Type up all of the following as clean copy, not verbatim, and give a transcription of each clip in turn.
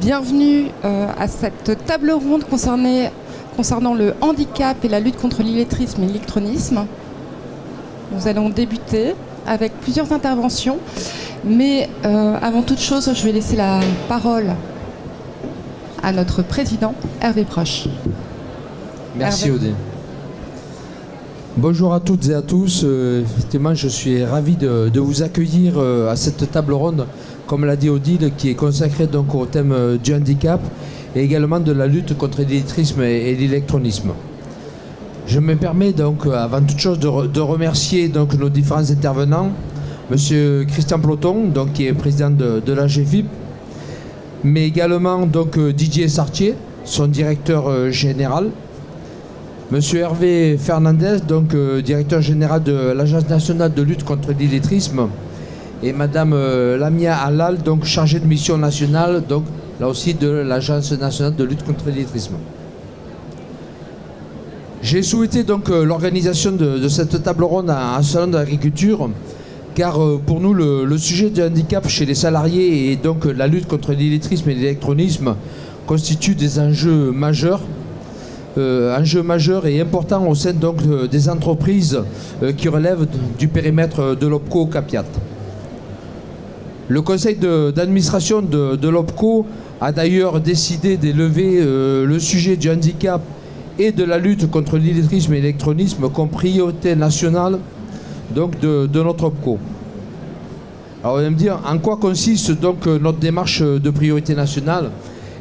Bienvenue à cette table ronde concernant le handicap et la lutte contre l'illettrisme et l'électronisme. Nous allons débuter avec plusieurs interventions, mais avant toute chose, je vais laisser la parole à notre président, Hervé Proche. Merci Odile. Bonjour à toutes et à tous. Effectivement, je suis ravi de vous accueillir à cette table ronde, comme l'a dit Odile, qui est consacrée donc au thème du handicap et également de la lutte contre l'illettrisme et l'électronisme. Je me permets donc, avant toute chose, de remercier donc nos différents intervenants, Monsieur Christian Ploton, donc, qui est président de la GFIP, mais également donc, Didier Sartier, son directeur général, Monsieur Hervé Fernandez, donc directeur général de l'Agence nationale de lutte contre l'illettrisme, et Madame Lamia Halal, donc chargée de mission nationale, donc là aussi de l'Agence nationale de lutte contre l'illettrisme. J'ai souhaité donc l'organisation de cette table ronde à Salon de l'Agriculture, car pour nous le sujet du handicap chez les salariés et donc la lutte contre l'illettrisme et l'électronisme constitue des enjeux majeurs. Enjeu majeur et important au sein donc des entreprises qui relèvent du périmètre de l'OPCO Capiat. Le conseil d'administration de l'OPCO a d'ailleurs décidé d'élever le sujet du handicap et de la lutte contre l'illettrisme et l'électronisme comme priorité nationale donc de notre OPCO. Alors vous allez me dire en quoi consiste donc notre démarche de priorité nationale.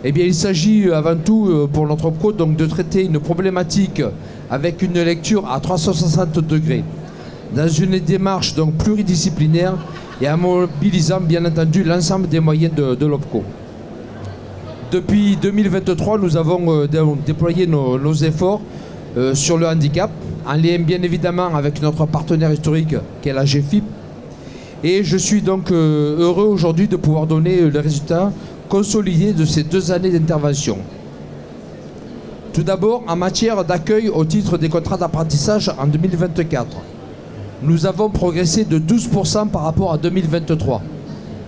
Eh bien, il s'agit avant tout pour notre OPCO donc, de traiter une problématique avec une lecture à 360 degrés, dans une démarche donc, pluridisciplinaire et en mobilisant bien entendu l'ensemble des moyens de l'OPCO. Depuis 2023, nous avons déployé nos efforts sur le handicap, en lien bien évidemment avec notre partenaire historique qui est la GFIP. Et je suis donc heureux aujourd'hui de pouvoir donner les résultats consolidé de ces 2 années d'intervention. Tout d'abord, en matière d'accueil au titre des contrats d'apprentissage en 2024, nous avons progressé de 12% par rapport à 2023.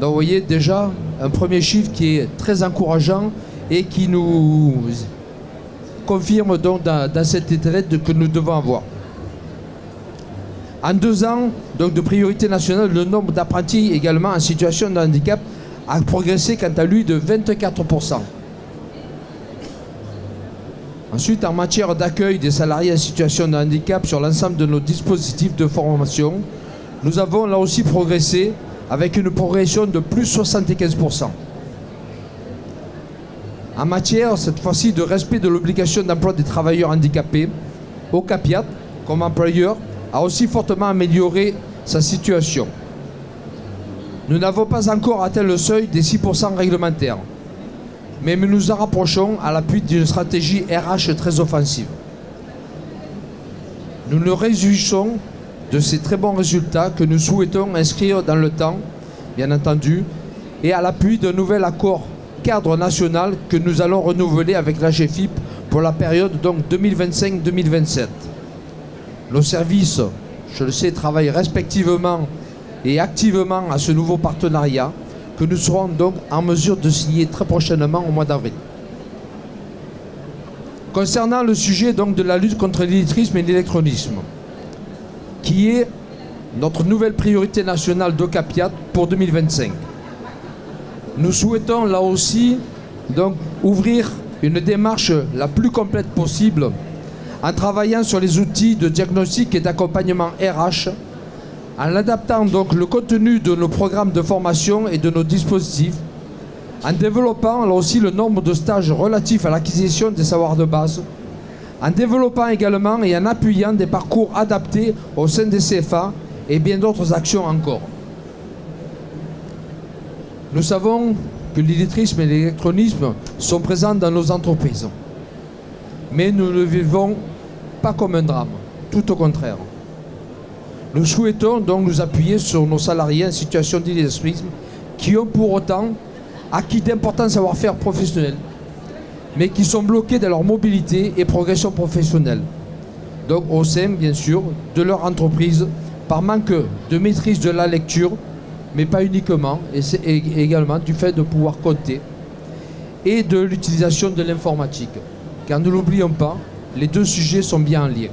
Donc vous voyez déjà un premier chiffre qui est très encourageant et qui nous confirme donc dans cet intérêt que nous devons avoir. En 2 ans donc de priorité nationale, le nombre d'apprentis également en situation de handicap a progressé quant à lui de 24%. Ensuite, en matière d'accueil des salariés en situation de handicap sur l'ensemble de nos dispositifs de formation, nous avons là aussi progressé avec une progression de plus 75%. En matière, cette fois-ci, de respect de l'obligation d'emploi des travailleurs handicapés, au Capiat, comme employeur, a aussi fortement amélioré sa situation. Nous n'avons pas encore atteint le seuil des 6% réglementaires, mais nous nous en rapprochons à l'appui d'une stratégie RH très offensive. Nous nous réjouissons de ces très bons résultats que nous souhaitons inscrire dans le temps, bien entendu, et à l'appui d'un nouvel accord cadre national que nous allons renouveler avec la GFIP pour la période donc 2025-2027. Nos services, je le sais, travaillent respectivement et activement à ce nouveau partenariat que nous serons donc en mesure de signer très prochainement au mois d'avril. Concernant le sujet donc de la lutte contre l'illettrisme et l'électronisme, qui est notre nouvelle priorité nationale d'OCAPIAT pour 2025, nous souhaitons là aussi donc ouvrir une démarche la plus complète possible en travaillant sur les outils de diagnostic et d'accompagnement RH, en adaptant donc le contenu de nos programmes de formation et de nos dispositifs, en développant là aussi le nombre de stages relatifs à l'acquisition des savoirs de base, en développant également et en appuyant des parcours adaptés au sein des CFA et bien d'autres actions encore. Nous savons que l'illettrisme et l'électronisme sont présents dans nos entreprises, mais nous ne le vivons pas comme un drame, tout au contraire. Nous souhaitons donc nous appuyer sur nos salariés en situation d'illettrisme qui ont pour autant acquis d'importants savoir-faire professionnels, mais qui sont bloqués dans leur mobilité et progression professionnelle. Donc au sein, bien sûr, de leur entreprise, par manque de maîtrise de la lecture, mais pas uniquement, et c'est également du fait de pouvoir compter et de l'utilisation de l'informatique. Car ne l'oublions pas, les deux sujets sont bien en lien.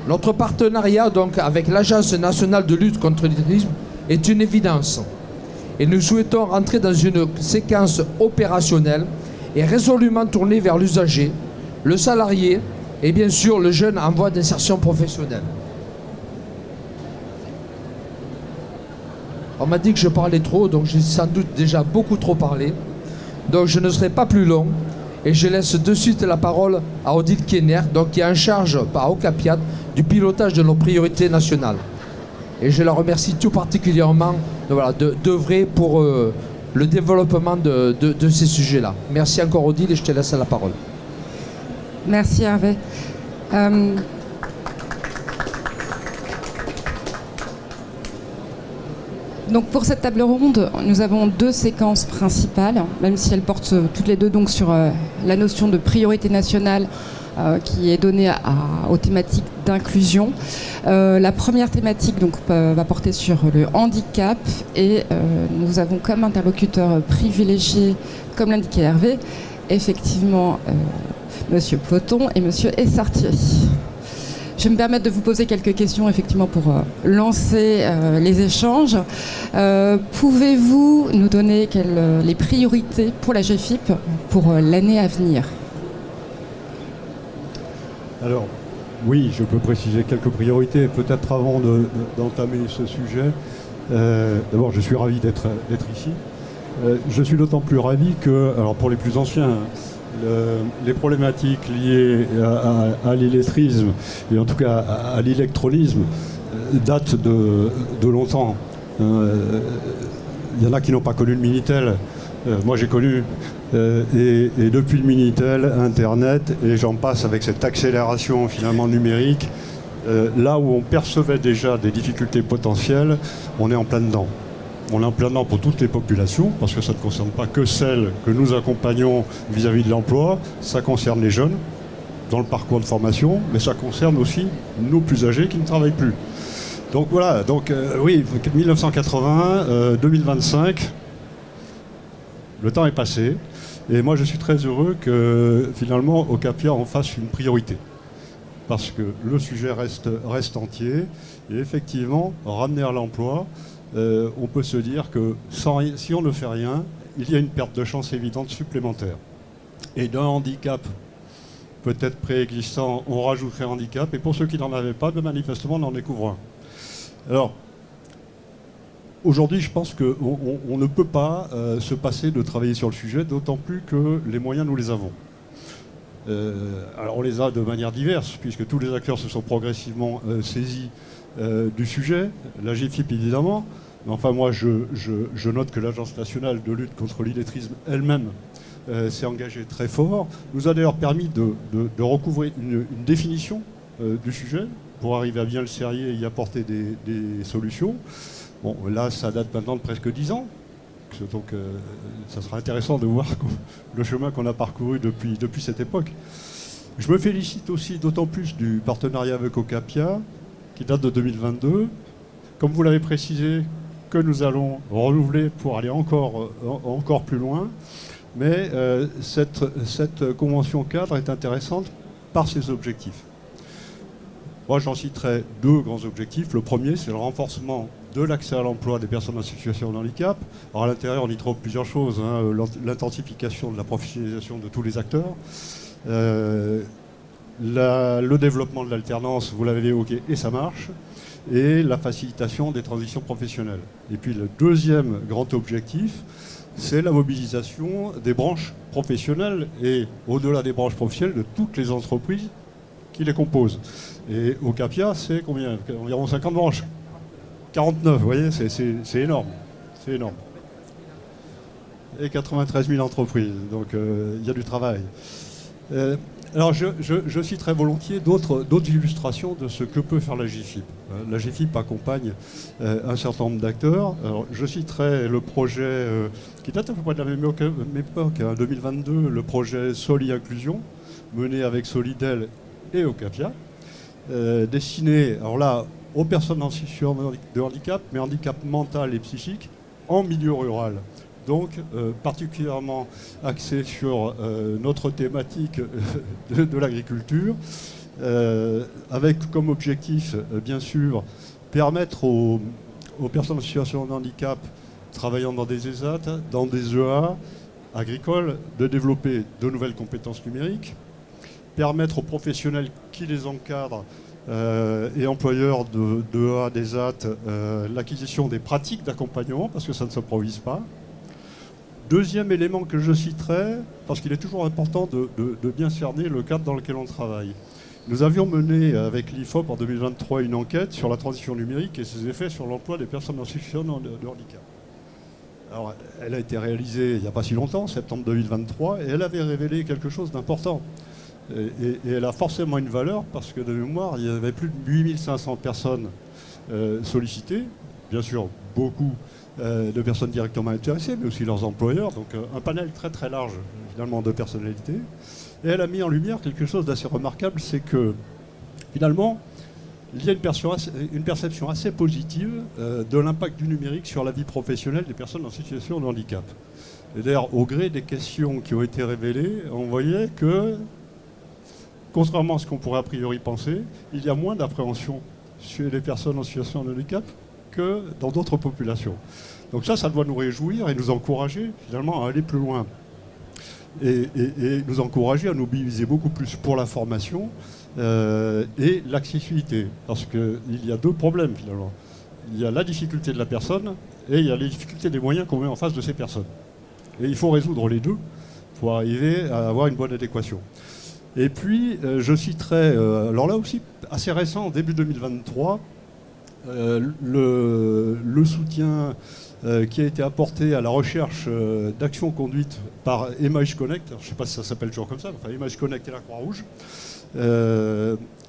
Notre partenariat donc avec l'Agence nationale de lutte contre l'illettrisme est une évidence. Et nous souhaitons rentrer dans une séquence opérationnelle et résolument tournée vers l'usager, le salarié et bien sûr le jeune en voie d'insertion professionnelle. On m'a dit que je parlais trop, donc j'ai sans doute déjà beaucoup trop parlé. Donc je ne serai pas plus long et je laisse de suite la parole à Odile Kenner, donc qui est en charge par Ocapiat du pilotage de nos priorités nationales. Et je la remercie tout particulièrement d'œuvrer pour le développement de ces sujets-là. Merci encore Odile et je te laisse la parole. Merci Hervé. Donc pour cette table ronde, nous avons deux séquences principales, même si elles portent toutes les deux donc sur la notion de priorité nationale qui est donnée aux thématiques d'inclusion. La première thématique donc, va porter sur le handicap et nous avons comme interlocuteur privilégié, comme l'indiquait Hervé, effectivement Monsieur Poton et Monsieur Essartier. Je vais me permettre de vous poser quelques questions effectivement pour lancer les échanges. Pouvez-vous nous donner les priorités pour la GFIP pour l'année à venir ? Alors, oui, je peux préciser quelques priorités. Peut-être avant d'entamer ce sujet, d'abord je suis ravi d'être ici. Je suis d'autant plus ravi que, alors pour les plus anciens, les problématiques liées à l'illettrisme, et en tout cas à l'électronisme, datent de longtemps. Il y en a qui n'ont pas connu le Minitel. Moi j'ai connu. Et depuis le Minitel, Internet, et j'en passe avec cette accélération finalement numérique, là où on percevait déjà des difficultés potentielles, on est en plein dedans. On est en plein dedans pour toutes les populations, parce que ça ne concerne pas que celles que nous accompagnons vis-à-vis de l'emploi, ça concerne les jeunes dans le parcours de formation, mais ça concerne aussi nos plus âgés qui ne travaillent plus. Donc voilà, oui, 1980, 2025, le temps est passé, et moi je suis très heureux que finalement Ocapia en fasse une priorité. Parce que le sujet reste entier, et effectivement, ramener à l'emploi, on peut se dire que si on ne fait rien, il y a une perte de chance évidente supplémentaire. Et d'un handicap peut-être préexistant, on rajouterait handicap, et pour ceux qui n'en avaient pas, manifestement on en découvre un. Alors, aujourd'hui je pense qu'on ne peut pas se passer de travailler sur le sujet, d'autant plus que les moyens nous les avons. Alors on les a de manière diverse, puisque tous les acteurs se sont progressivement saisis du sujet, la GFIP évidemment, mais enfin moi je note que l'Agence nationale de lutte contre l'illettrisme elle-même s'est engagée très fort, nous a d'ailleurs permis de recouvrer une définition du sujet pour arriver à bien le cerner et y apporter des solutions. Bon, là ça date maintenant de presque 10 ans, donc ça sera intéressant de voir le chemin qu'on a parcouru depuis cette époque. Je me félicite aussi d'autant plus du partenariat avec Ocapia, qui date de 2022. Comme vous l'avez précisé, que nous allons renouveler pour aller encore plus loin. Mais cette convention cadre est intéressante par ses objectifs. Moi, j'en citerai deux grands objectifs. Le premier, c'est le renforcement de l'accès à l'emploi des personnes en situation de handicap. Alors à l'intérieur, on y trouve plusieurs choses, hein. L'intensification de la professionnalisation de tous les acteurs, le développement de l'alternance, vous l'avez évoqué, et ça marche, et la facilitation des transitions professionnelles. Et puis le deuxième grand objectif, c'est la mobilisation des branches professionnelles, et au-delà des branches professionnelles, de toutes les entreprises qui les composent. Et Ocapia, c'est combien ? Environ 50 branches. 49, vous voyez, c'est énorme. C'est énorme. Et 93 000 entreprises, donc il y a du travail. Alors je citerai volontiers d'autres illustrations de ce que peut faire la GFIP. La GFIP accompagne un certain nombre d'acteurs. Alors, je citerai le projet qui date à peu près de la même époque, hein, 2022, le projet Soli Inclusion, mené avec Solidel et Ocapia, destiné, alors là, aux personnes en situation de handicap, mais handicap mental et psychique, en milieu rural. donc particulièrement axé sur notre thématique de l'agriculture, avec comme objectif, bien sûr, permettre aux personnes en situation de handicap travaillant dans des ESAT, dans des EA agricoles, de développer de nouvelles compétences numériques, permettre aux professionnels qui les encadrent et employeurs de EA, d'ESAT, l'acquisition des pratiques d'accompagnement, parce que ça ne s'improvise pas. Deuxième élément que je citerai, parce qu'il est toujours important de bien cerner le cadre dans lequel on travaille. Nous avions mené avec l'IFOP en 2023 une enquête sur la transition numérique et ses effets sur l'emploi des personnes en situation de handicap. Alors, elle a été réalisée il n'y a pas si longtemps, septembre 2023, et elle avait révélé quelque chose d'important. Et elle a forcément une valeur parce que de mémoire, il y avait plus de 8500 personnes sollicitées, bien sûr beaucoup de personnes directement intéressées, mais aussi leurs employeurs, donc un panel très très large finalement de personnalités. Et elle a mis en lumière quelque chose d'assez remarquable, c'est que finalement, il y a une perception assez positive de l'impact du numérique sur la vie professionnelle des personnes en situation de handicap. Et d'ailleurs, au gré des questions qui ont été révélées, on voyait que, contrairement à ce qu'on pourrait a priori penser, il y a moins d'appréhension chez les personnes en situation de handicap que dans d'autres populations. Donc ça doit nous réjouir et nous encourager finalement à aller plus loin. Et nous encourager à nous mobiliser beaucoup plus pour la formation et l'accessibilité. Parce qu'il y a deux problèmes finalement. Il y a la difficulté de la personne et il y a les difficultés des moyens qu'on met en face de ces personnes. Et il faut résoudre les deux pour arriver à avoir une bonne adéquation. Et puis je citerai, alors là aussi assez récent, en début 2023, le soutien qui a été apporté à la recherche d'actions conduites par Image Connect, alors, je ne sais pas si ça s'appelle toujours comme ça, enfin Image Connect et la Croix-Rouge,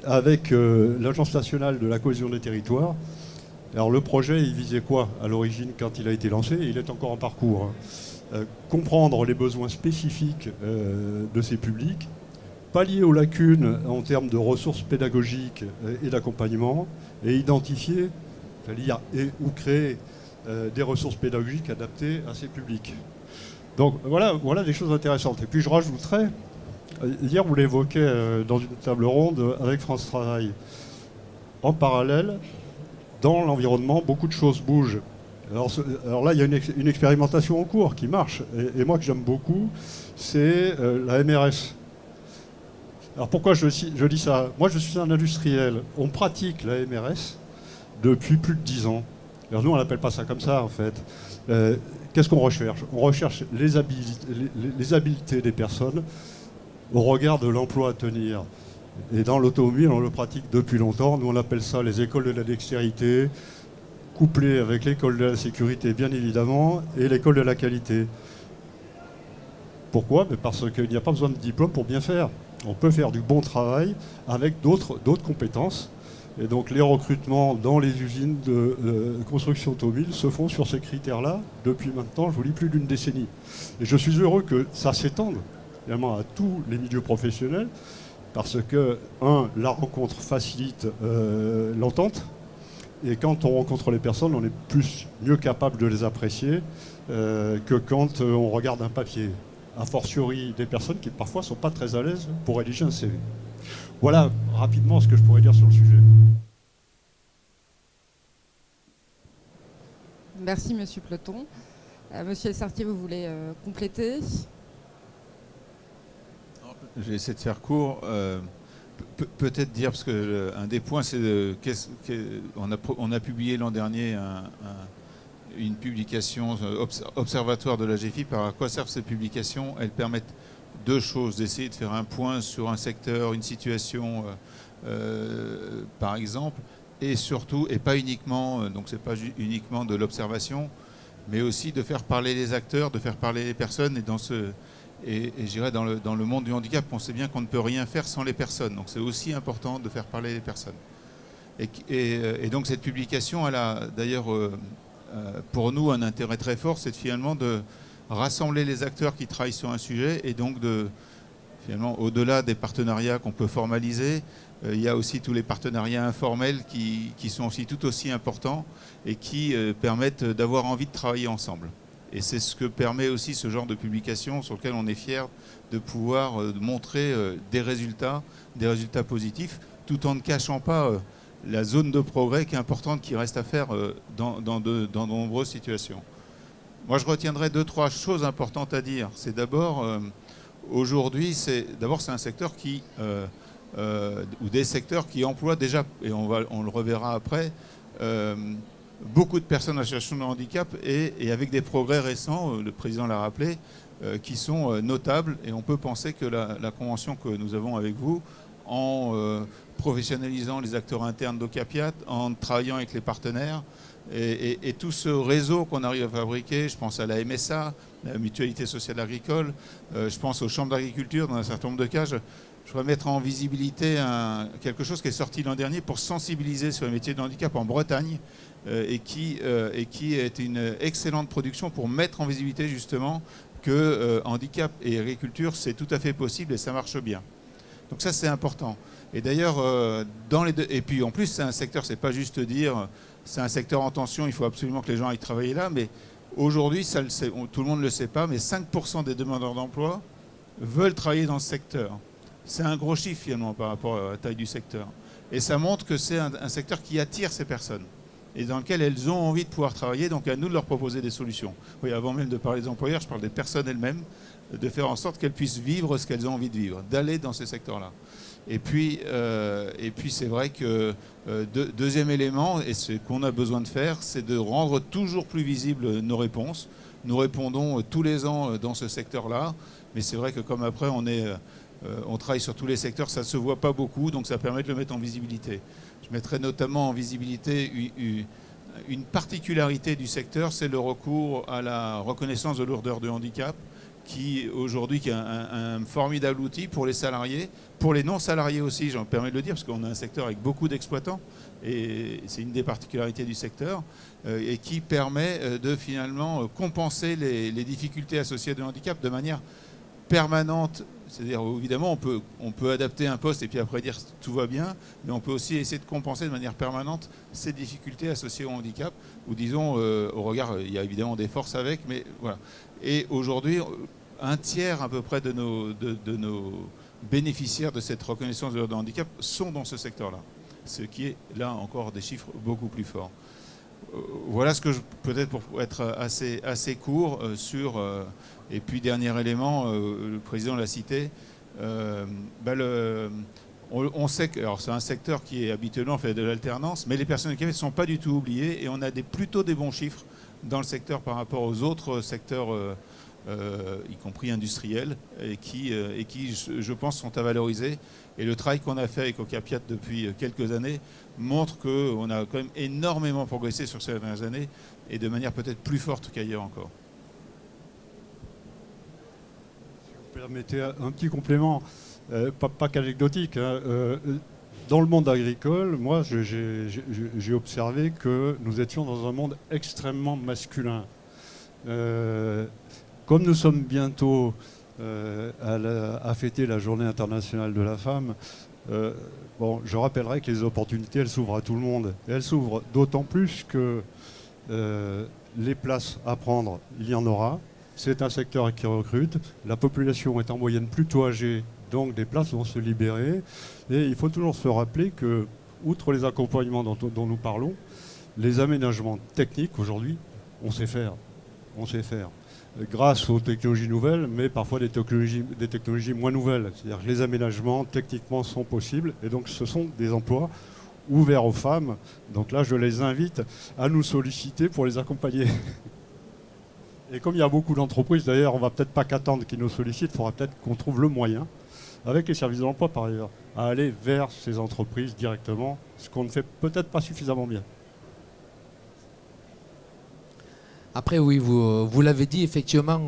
avec l'Agence nationale de la cohésion des territoires. Alors le projet, il visait quoi à l'origine quand il a été lancé? Il est encore en parcours. Comprendre les besoins spécifiques de ces publics, pallier aux lacunes en termes de ressources pédagogiques et d'accompagnement, et identifier, c'est-à-dire ou créer des ressources pédagogiques adaptées à ces publics. Donc voilà des choses intéressantes. Et puis je rajouterais, hier vous l'évoquez dans une table ronde avec France Travail, en parallèle, dans l'environnement, beaucoup de choses bougent. Alors là, il y a une expérimentation en cours qui marche, et moi que j'aime beaucoup, c'est la MRS. Alors pourquoi je dis ça? Moi je suis un industriel, on pratique la MRS depuis plus de 10 ans. Alors nous on n'appelle pas ça comme ça en fait. Qu'est-ce qu'on recherche? On recherche les habiletés des personnes au regard de l'emploi à tenir. Et dans l'automobile on le pratique depuis longtemps, nous on appelle ça les écoles de la dextérité, couplées avec l'école de la sécurité bien évidemment, et l'école de la qualité. Pourquoi? Parce qu'il n'y a pas besoin de diplôme pour bien faire. On peut faire du bon travail avec d'autres compétences. Et donc les recrutements dans les usines de construction automobile se font sur ces critères-là depuis maintenant, je vous dis, plus d'une décennie. Et je suis heureux que ça s'étende également à tous les milieux professionnels parce que, la rencontre facilite l'entente. Et quand on rencontre les personnes, on est mieux capable de les apprécier que quand on regarde un papier. A fortiori des personnes qui parfois ne sont pas très à l'aise pour rédiger un CV. Voilà rapidement ce que je pourrais dire sur le sujet. Merci Monsieur Pleton. Monsieur Sartier, vous voulez compléter? Je vais essayer de faire court. Peut-être dire, parce qu'un des points, c'est on a publié l'an dernier une publication observatoire de la GFIP. Alors à quoi servent ces publications? Elles permettent deux choses, d'essayer de faire un point sur un secteur, une situation par exemple, et surtout, et pas uniquement, donc c'est pas uniquement de l'observation, mais aussi de faire parler les acteurs, de faire parler les personnes. Et je dirais dans le monde du handicap, on sait bien qu'on ne peut rien faire sans les personnes, donc c'est aussi important de faire parler les personnes. Et donc cette publication, elle a d'ailleurs pour nous un intérêt très fort, c'est finalement de rassembler les acteurs qui travaillent sur un sujet, et donc finalement, au-delà des partenariats qu'on peut formaliser, il y a aussi tous les partenariats informels qui sont aussi tout aussi importants et qui permettent d'avoir envie de travailler ensemble. Et c'est ce que permet aussi ce genre de publication sur lequel on est fier de pouvoir montrer des résultats positifs, tout en ne cachant pas la zone de progrès qui est importante, qui reste à faire dans de nombreuses situations. Moi, je retiendrai 2-3 choses importantes à dire. C'est d'abord, aujourd'hui, c'est un secteur qui, ou des secteurs qui emploient déjà, et on le reverra après, beaucoup de personnes en situation de handicap et avec des progrès récents, le président l'a rappelé, qui sont notables. Et on peut penser que la convention que nous avons avec vous, en professionnalisant les acteurs internes d'Ocapiat, en travaillant avec les partenaires, et tout ce réseau qu'on arrive à fabriquer, je pense à la MSA, la Mutualité Sociale Agricole, je pense aux chambres d'agriculture dans un certain nombre de cas. Je voudrais mettre en visibilité quelque chose qui est sorti l'an dernier pour sensibiliser sur les métiers de handicap en Bretagne et qui est une excellente production pour mettre en visibilité justement que handicap et agriculture, c'est tout à fait possible et ça marche bien. Donc ça, c'est important. Et d'ailleurs, et puis en plus, c'est un secteur, c'est pas juste dire, c'est un secteur en tension, il faut absolument que les gens aillent travailler là, mais aujourd'hui, tout le monde ne le sait pas, mais 5% des demandeurs d'emploi veulent travailler dans ce secteur. C'est un gros chiffre finalement par rapport à la taille du secteur. Et ça montre que c'est un secteur qui attire ces personnes et dans lequel elles ont envie de pouvoir travailler, donc à nous de leur proposer des solutions. Oui, avant même de parler des employeurs, je parle des personnes elles-mêmes, de faire en sorte qu'elles puissent vivre ce qu'elles ont envie de vivre, d'aller dans ces secteurs-là. Et puis c'est vrai que deuxième élément, et ce qu'on a besoin de faire, c'est de rendre toujours plus visibles nos réponses. Nous répondons tous les ans dans ce secteur-là, mais c'est vrai que comme après on travaille sur tous les secteurs, ça ne se voit pas beaucoup, donc ça permet de le mettre en visibilité. Je mettrai notamment en visibilité une particularité du secteur, c'est le recours à la reconnaissance de lourdeur de handicap, qui aujourd'hui est un formidable outil pour les salariés, pour les non-salariés aussi, j'en permets de le dire, parce qu'on a un secteur avec beaucoup d'exploitants, et c'est une des particularités du secteur, et qui permet de finalement compenser les difficultés associées de handicap de manière permanente. C'est-à-dire, évidemment, on peut adapter un poste et puis après dire tout va bien, mais on peut aussi essayer de compenser de manière permanente ces difficultés associées au handicap, ou disons, au regard, il y a évidemment des forces avec, mais voilà. Et aujourd'hui, un tiers à peu près de nos bénéficiaires de cette reconnaissance de handicap sont dans ce secteur-là, ce qui est là encore des chiffres beaucoup plus forts. Voilà ce que peut-être pour être assez court sur... et puis dernier élément, le président l'a cité, on sait que c'est un secteur qui est habituellement fait de l'alternance, mais les personnes handicapées ne sont pas du tout oubliées et on a plutôt des bons chiffres dans le secteur par rapport aux autres secteurs, y compris industriels, et qui, je pense, sont à valoriser. Et le travail qu'on a fait avec Ocapiat depuis quelques années montre qu'on a quand même énormément progressé sur ces dernières années et de manière peut-être plus forte qu'ailleurs encore. Si vous permettez un petit complément, pas qu'anecdotique. Dans le monde agricole, moi, j'ai observé que nous étions dans un monde extrêmement masculin. Comme nous sommes bientôt à fêter la Journée internationale de la femme, je rappellerai que les opportunités, elles s'ouvrent à tout le monde. Et elles s'ouvrent d'autant plus que les places à prendre, il y en aura. C'est un secteur qui recrute. La population est en moyenne plutôt âgée, donc des places vont se libérer. Et il faut toujours se rappeler que, outre les accompagnements dont nous parlons, les aménagements techniques, aujourd'hui, on sait faire. On sait faire. Grâce aux technologies nouvelles, mais parfois des technologies moins nouvelles. C'est-à-dire que les aménagements techniquement sont possibles et donc ce sont des emplois ouverts aux femmes. Donc là, je les invite à nous solliciter pour les accompagner. Et comme il y a beaucoup d'entreprises, d'ailleurs, on ne va peut-être pas qu'attendre qu'ils nous sollicitent, il faudra peut-être qu'on trouve le moyen, avec les services de l'emploi par ailleurs, à aller vers ces entreprises directement, ce qu'on ne fait peut-être pas suffisamment bien. Après, oui, vous l'avez dit, effectivement,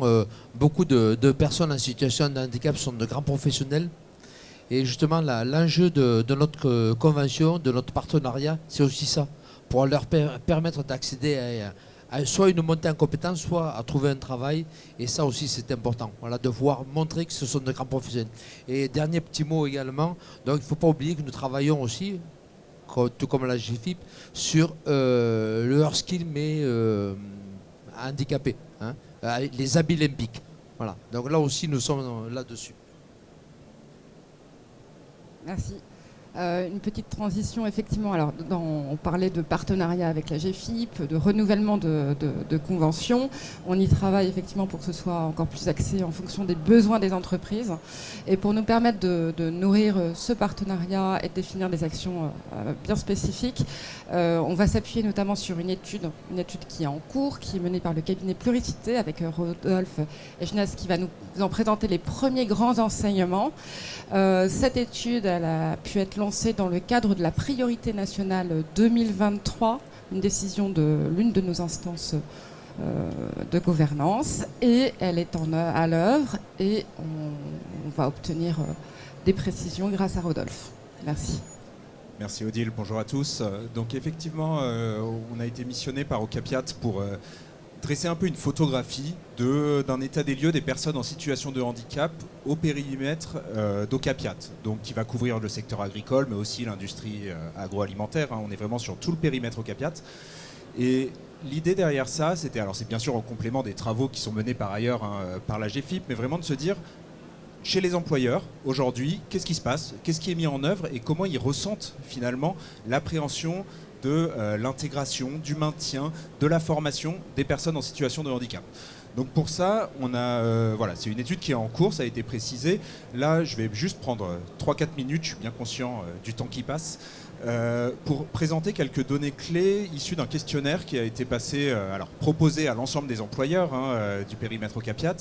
beaucoup de personnes en situation de handicap sont de grands professionnels. Et justement, l'enjeu de notre convention, de notre partenariat, c'est aussi ça, pour leur permettre d'accéder à soit une montée en compétence, soit à trouver un travail. Et ça aussi, c'est important, voilà, de pouvoir montrer que ce sont de grands professionnels. Et dernier petit mot également, donc il ne faut pas oublier que nous travaillons aussi, tout comme la GFIP, sur le hard skill, mais handicapés. Hein. les habits olympiques. Voilà. Donc là aussi, nous sommes là-dessus. Merci. Une petite transition, effectivement. Alors, on parlait de partenariat avec la GFIP, de renouvellement de conventions. On y travaille effectivement pour que ce soit encore plus axé en fonction des besoins des entreprises. Et pour nous permettre de nourrir ce partenariat et de définir des actions bien spécifiques, on va s'appuyer notamment sur une étude qui est en cours, qui est menée par le cabinet Pluricité avec Rodolphe Egenas qui va nous en présenter les premiers grands enseignements. Cette étude, elle a pu être lancée dans le cadre de la priorité nationale 2023, une décision de l'une de nos instances de gouvernance, et elle est à l'œuvre et on va obtenir des précisions grâce à Rodolphe. Merci. Merci Odile, bonjour à tous. Donc effectivement, on a été missionné par Ocapiat pour dresser un peu une photographie d'un état des lieux des personnes en situation de handicap au périmètre d'Ocapiat, donc qui va couvrir le secteur agricole, mais aussi l'industrie agroalimentaire. On est vraiment sur tout le périmètre Ocapiat. Et l'idée derrière ça, c'était, alors c'est bien sûr en complément des travaux qui sont menés par ailleurs par la GFIP, mais vraiment de se dire, chez les employeurs, aujourd'hui, qu'est-ce qui se passe, qu'est-ce qui est mis en œuvre et comment ils ressentent finalement l'appréhension de l'intégration, du maintien, de la formation des personnes en situation de handicap. Donc pour ça, on a, voilà, c'est une étude qui est en cours, ça a été précisé. Là, je vais juste prendre 3-4 minutes, je suis bien conscient du temps qui passe, pour présenter quelques données clés issues d'un questionnaire qui a été passé, alors proposé à l'ensemble des employeurs du périmètre Ocapiat,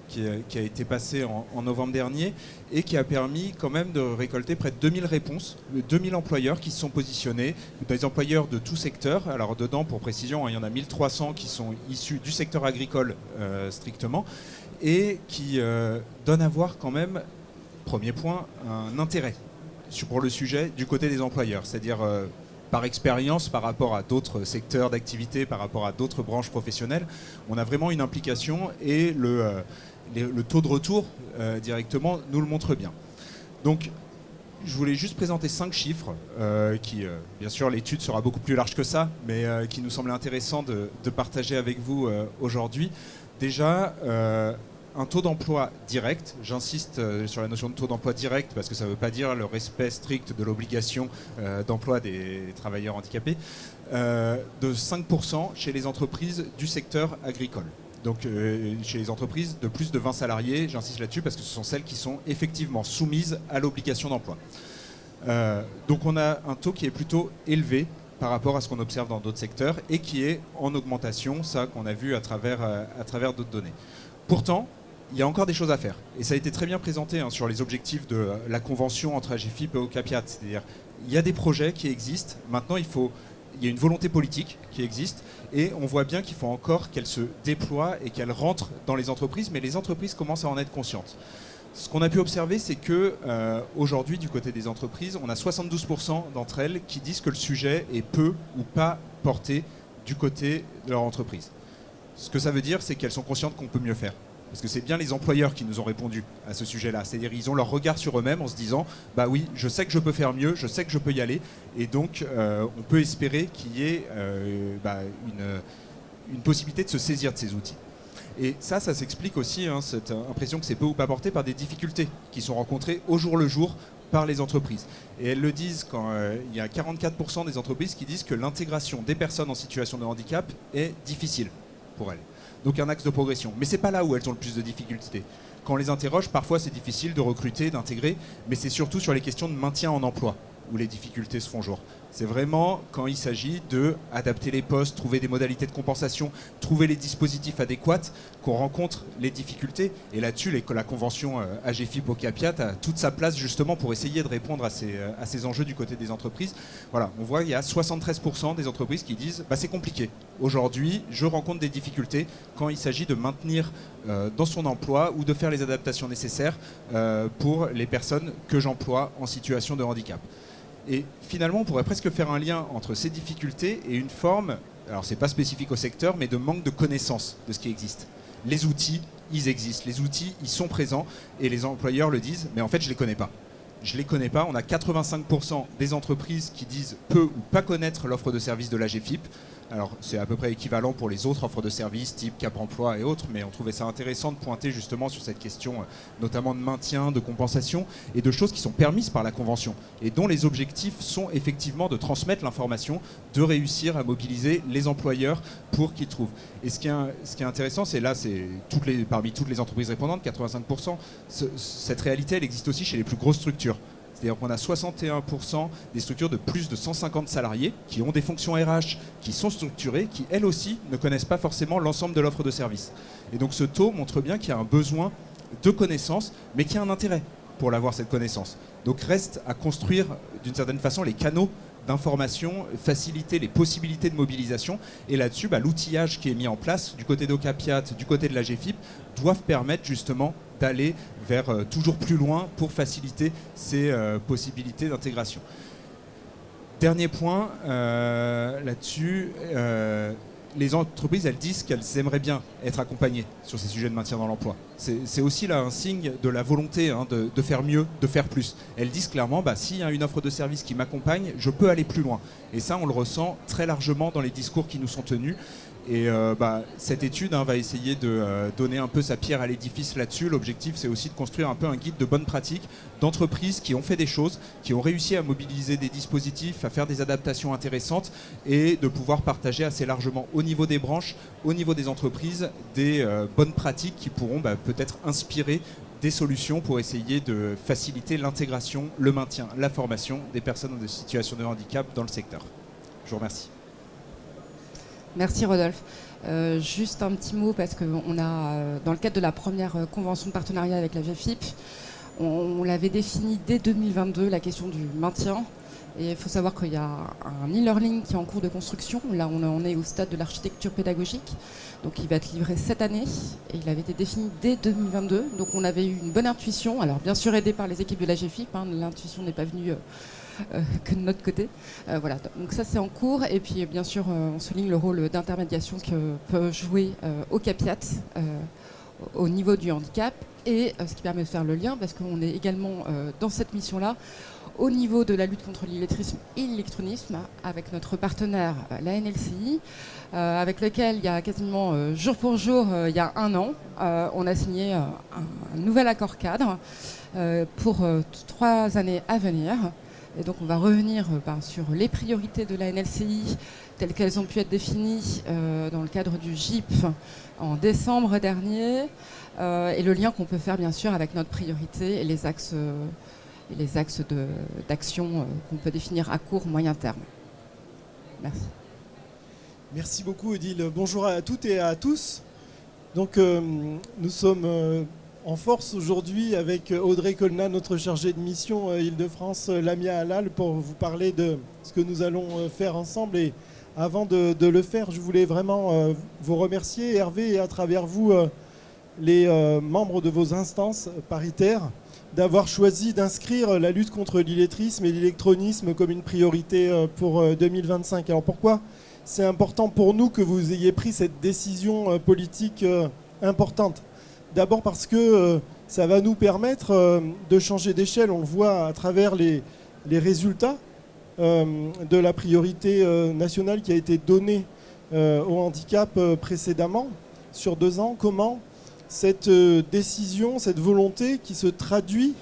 qui a été passé en novembre dernier et qui a permis quand même de récolter près de 2000 réponses, 2000 employeurs qui se sont positionnés, des employeurs de tout secteur. Alors dedans, pour précision, il y en a 1300 qui sont issus du secteur agricole strictement et qui donnent à voir quand même, premier point, un intérêt pour le sujet du côté des employeurs, c'est-à-dire par expérience par rapport à d'autres secteurs d'activité, par rapport à d'autres branches professionnelles, on a vraiment une implication et le taux de retour directement nous le montre bien. Donc je voulais juste présenter 5 chiffres qui, bien sûr l'étude sera beaucoup plus large que ça, mais qui nous semblait intéressant de partager avec vous aujourd'hui. Déjà, un taux d'emploi direct, j'insiste sur la notion de taux d'emploi direct parce que ça ne veut pas dire le respect strict de l'obligation d'emploi des travailleurs handicapés, de 5% chez les entreprises du secteur agricole. Donc chez les entreprises de plus de 20 salariés, j'insiste là-dessus parce que ce sont celles qui sont effectivement soumises à l'obligation d'emploi. Donc on a un taux qui est plutôt élevé par rapport à ce qu'on observe dans d'autres secteurs et qui est en augmentation, ça qu'on a vu à travers d'autres données. Pourtant, il y a encore des choses à faire. Et ça a été très bien présenté sur les objectifs de la convention entre AGFIP et Ocapiat. C'est-à-dire, il y a des projets qui existent. Maintenant, il y a une volonté politique qui existe. Et on voit bien qu'il faut encore qu'elle se déploie et qu'elle rentre dans les entreprises. Mais les entreprises commencent à en être conscientes. Ce qu'on a pu observer, c'est que aujourd'hui, du côté des entreprises, on a 72% d'entre elles qui disent que le sujet est peu ou pas porté du côté de leur entreprise. Ce que ça veut dire, c'est qu'elles sont conscientes qu'on peut mieux faire. Parce que c'est bien les employeurs qui nous ont répondu à ce sujet-là. C'est-à-dire ils ont leur regard sur eux-mêmes en se disant « Bah oui, je sais que je peux faire mieux, je sais que je peux y aller. » Et donc, on peut espérer qu'il y ait une possibilité de se saisir de ces outils. Et ça s'explique aussi, cette impression que c'est peu ou pas porté, par des difficultés qui sont rencontrées au jour le jour par les entreprises. Et elles le disent quand il y a 44% des entreprises qui disent que l'intégration des personnes en situation de handicap est difficile pour elles. Donc un axe de progression. Mais ce n'est pas là où elles ont le plus de difficultés. Quand on les interroge, parfois c'est difficile de recruter, d'intégrer, mais c'est surtout sur les questions de maintien en emploi où les difficultés se font jour. C'est vraiment quand il s'agit d'adapter les postes, trouver des modalités de compensation, trouver les dispositifs adéquats qu'on rencontre les difficultés. Et là-dessus, la convention AGFIP Ocapiat a toute sa place justement pour essayer de répondre à ces enjeux du côté des entreprises. Voilà, on voit qu'il y a 73% des entreprises qui disent c'est compliqué. Aujourd'hui, je rencontre des difficultés quand il s'agit de maintenir dans son emploi ou de faire les adaptations nécessaires pour les personnes que j'emploie en situation de handicap. Et finalement, on pourrait presque faire un lien entre ces difficultés et une forme, alors c'est pas spécifique au secteur, mais de manque de connaissance de ce qui existe. Les outils, ils existent. Les outils, ils sont présents et les employeurs le disent, mais en fait, je les connais pas. je ne les connais pas. On a 85% des entreprises qui disent peu ou pas connaître l'offre de service de l'AGFIP. Alors, c'est à peu près équivalent pour les autres offres de services, type Cap Emploi et autres, mais on trouvait ça intéressant de pointer justement sur cette question, notamment de maintien, de compensation, et de choses qui sont permises par la Convention, et dont les objectifs sont effectivement de transmettre l'information, de réussir à mobiliser les employeurs pour qu'ils trouvent. Et ce qui est intéressant, c'est là, c'est parmi toutes les entreprises répondantes, 85%, cette réalité, elle existe aussi chez les plus grosses structures. C'est-à-dire qu'on a 61% des structures de plus de 150 salariés qui ont des fonctions RH, qui sont structurées, qui elles aussi ne connaissent pas forcément l'ensemble de l'offre de service. Et donc ce taux montre bien qu'il y a un besoin de connaissances, mais qu'il y a un intérêt pour l'avoir, cette connaissance. Donc reste à construire d'une certaine façon les canaux d'information, faciliter les possibilités de mobilisation. Et là-dessus, l'outillage qui est mis en place du côté d'Ocapiat, du côté de l'AGFIP, doivent permettre justement d'aller vers toujours plus loin pour faciliter ces possibilités d'intégration. Dernier point là-dessus, les entreprises, elles disent qu'elles aimeraient bien être accompagnées sur ces sujets de maintien dans l'emploi. C'est aussi là un signe de la volonté de faire mieux, de faire plus. Elles disent clairement, s'il y a une offre de service qui m'accompagne, je peux aller plus loin. Et ça, on le ressent très largement dans les discours qui nous sont tenus. Et cette étude va essayer de donner un peu sa pierre à l'édifice là-dessus. L'objectif, c'est aussi de construire un peu un guide de bonnes pratiques d'entreprises qui ont fait des choses, qui ont réussi à mobiliser des dispositifs, à faire des adaptations intéressantes et de pouvoir partager assez largement au niveau des branches, au niveau des entreprises, des bonnes pratiques qui pourront peut-être inspirer des solutions pour essayer de faciliter l'intégration, le maintien, la formation des personnes en situation de handicap dans le secteur. Je vous remercie. Merci Rodolphe. Juste un petit mot parce qu'on a, dans le cadre de la première convention de partenariat avec la GFIP, on l'avait défini dès 2022, la question du maintien. Et il faut savoir qu'il y a un e-learning qui est en cours de construction. Là, on en est au stade de l'architecture pédagogique. Donc, il va être livré cette année. Et il avait été défini dès 2022. Donc, on avait eu une bonne intuition. Alors, bien sûr, aidé par les équipes de la GFIP. L'intuition n'est pas venue que de notre côté. Voilà. Donc, ça, c'est en cours. Et puis, bien sûr, on souligne le rôle d'intermédiation que peut jouer Ocapiat au niveau du handicap. Et ce qui permet de faire le lien, parce qu'on est également dans cette mission-là, au niveau de la lutte contre l'illettrisme et l'électronisme, avec notre partenaire, la NLCI, avec lequel il y a quasiment jour pour jour, il y a un an, on a signé un nouvel accord cadre pour 3 années à venir. Et donc on va revenir sur les priorités de la NLCI telles qu'elles ont pu être définies dans le cadre du GIP en décembre dernier, et le lien qu'on peut faire bien sûr avec notre priorité et les axes d'action qu'on peut définir à court, moyen terme. Merci. Merci beaucoup Odile. Bonjour à toutes et à tous. Donc nous sommes en force aujourd'hui avec Audrey Colna, notre chargée de mission Île-de-France, Lamia Halal, pour vous parler de ce que nous allons faire ensemble. Et avant de le faire, je voulais vraiment vous remercier, Hervé, et à travers vous, les membres de vos instances paritaires, d'avoir choisi d'inscrire la lutte contre l'illettrisme et l'électronisme comme une priorité pour 2025. Alors pourquoi c'est important pour nous que vous ayez pris cette décision politique importante? D'abord parce que ça va nous permettre de changer d'échelle. On le voit à travers les résultats de la priorité nationale qui a été donnée au handicap précédemment, sur 2 ans. Comment cette décision, cette volonté qui se traduit